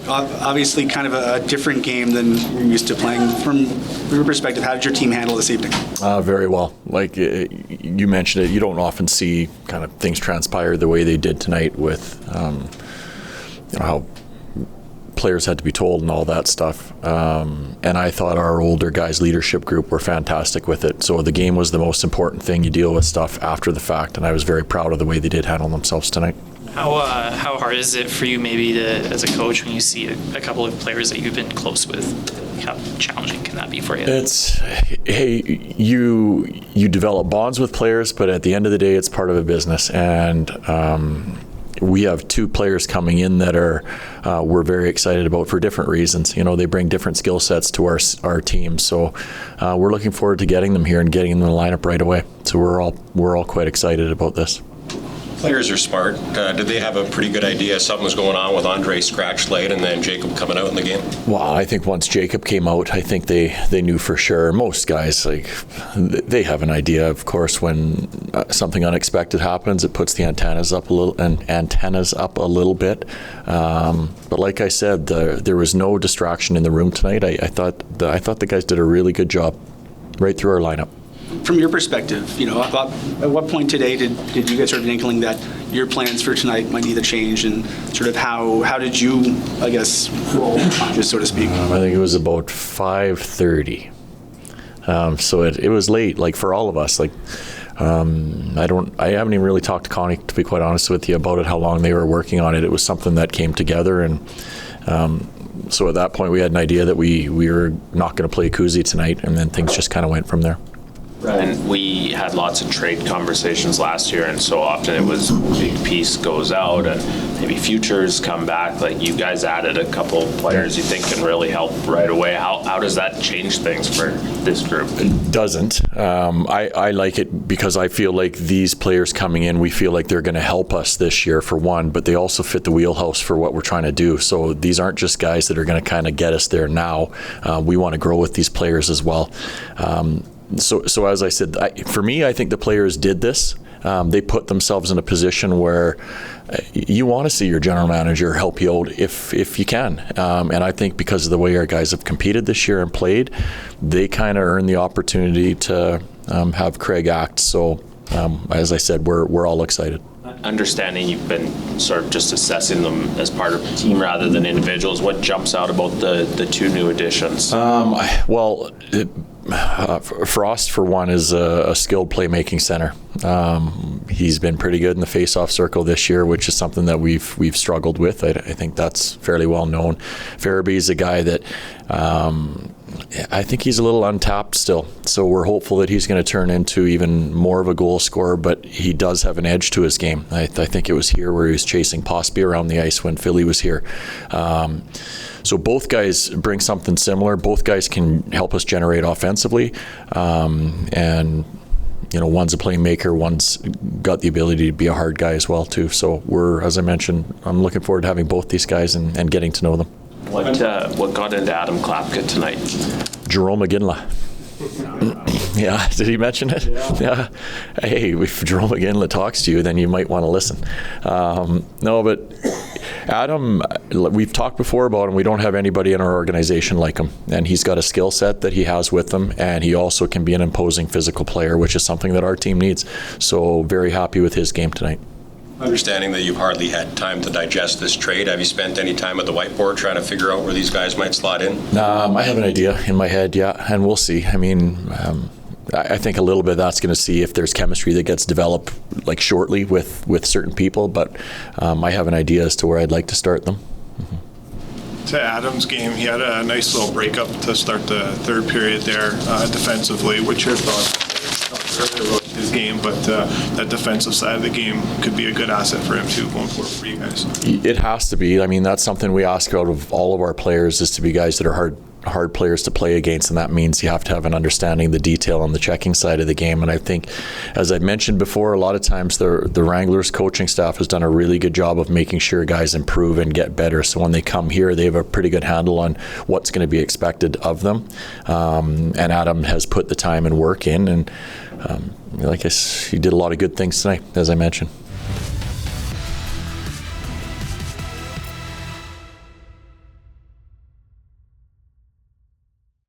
Obviously kind of a different game than you're used to playing. From your perspective, how did your team handle this evening? Very well. Like you mentioned it, you don't often see kind of things transpire the way they did tonight with how players had to be told and all that stuff. And I thought our older guys' leadership group were fantastic with it. So the game was the most important thing. You deal with stuff after the fact, and I was very proud of the way they did handle themselves tonight. How hard is it for you maybe to, as a coach, when you see a couple of players that you've been close with? How challenging can that be for you? You develop bonds with players, but at the end of the day, it's part of a business. And we have two players coming in that we're very excited about for different reasons. They bring different skill sets to our team. So we're looking forward to getting them here and getting them in the lineup right away. So we're all quite excited about this. Players are smart. Did they have a pretty good idea something was going on with Andre scratched late and then Jacob coming out in the game? Well, I think once Jacob came out, I think they knew for sure. Most guys, they have an idea. Of course, when something unexpected happens, it puts the antennas up a little bit. But like I said, there was no distraction in the room tonight. I thought the guys did a really good job right through our lineup. From your perspective, at what point today did you get sort of an inkling that your plans for tonight might need to change, and sort of how did you, I guess, roll just so to speak? I think it was about 5:30. So it was late, like for all of us. I haven't even really talked to Connie, to be quite honest with you, about it, how long they were working on it. It was something that came together, and so at that point we had an idea that we were not going to play Kuzi tonight, and then things just kind of went from there. And we had lots of trade conversations last year, and so often it was a big piece goes out and maybe futures come back. Like, you guys added a couple players you think can really help right away. How does that change things for this group? It doesn't. I like it because I feel like these players coming in, we feel like they're going to help us this year for one, but they also fit the wheelhouse for what we're trying to do. So these aren't just guys that are going to kind of get us there now. We want to grow with these players as well. So as I said, for me, I think the players did this. They put themselves in a position where you want to see your general manager help you out if you can. And I think because of the way our guys have competed this year and played, they kind of earned the opportunity to have Craig act. So as I said, we're all excited. Understanding you've been sort of just assessing them as part of the team rather than individuals, what jumps out about the two new additions? Frost, for one, is a skilled playmaking center. He's been pretty good in the face-off circle this year, which is something that we've struggled with. I think that's fairly well known. Farabee is a guy that I think he's a little untapped still, so we're hopeful that he's going to turn into even more of a goal scorer, but he does have an edge to his game. I think it was here where he was chasing Posby around the ice when Philly was here. So both guys bring something similar. Both guys can help us generate offensively, and one's a playmaker, one's got the ability to be a hard guy as well too. So as I mentioned, I'm looking forward to having both these guys and getting to know them. What got into Adam Klapka tonight? Jerome McGinley. Yeah, did he mention it? Yeah. Hey, if Jerome McGinley talks to you, then you might want to listen. No, but Adam, we've talked before about him. We don't have anybody in our organization like him, and he's got a skill set that he has with him, and he also can be an imposing physical player, which is something that our team needs. So very happy with his game tonight. Understanding that you've hardly had time to digest this trade, have you spent any time at the whiteboard trying to figure out where these guys might slot in? I have an idea in my head, yeah, and we'll see. I mean, I think a little bit of that's going to see if there's chemistry that gets developed shortly with certain people, but I have an idea as to where I'd like to start them. To Adam's game, he had a nice little breakup to start the third period there defensively. What's your thoughts? Earlier about his game, but that defensive side of the game could be a good asset for him too going forward for you guys. It has to be. I mean, that's something we ask out of all of our players, is to be guys that are hard players to play against, and that means you have to have an understanding of the detail on the checking side of the game. And I think, as I mentioned before, a lot of times the Wranglers coaching staff has done a really good job of making sure guys improve and get better. So when they come here, they have a pretty good handle on what's going to be expected of them. And Adam has put the time and work in, and he did a lot of good things tonight, as I mentioned.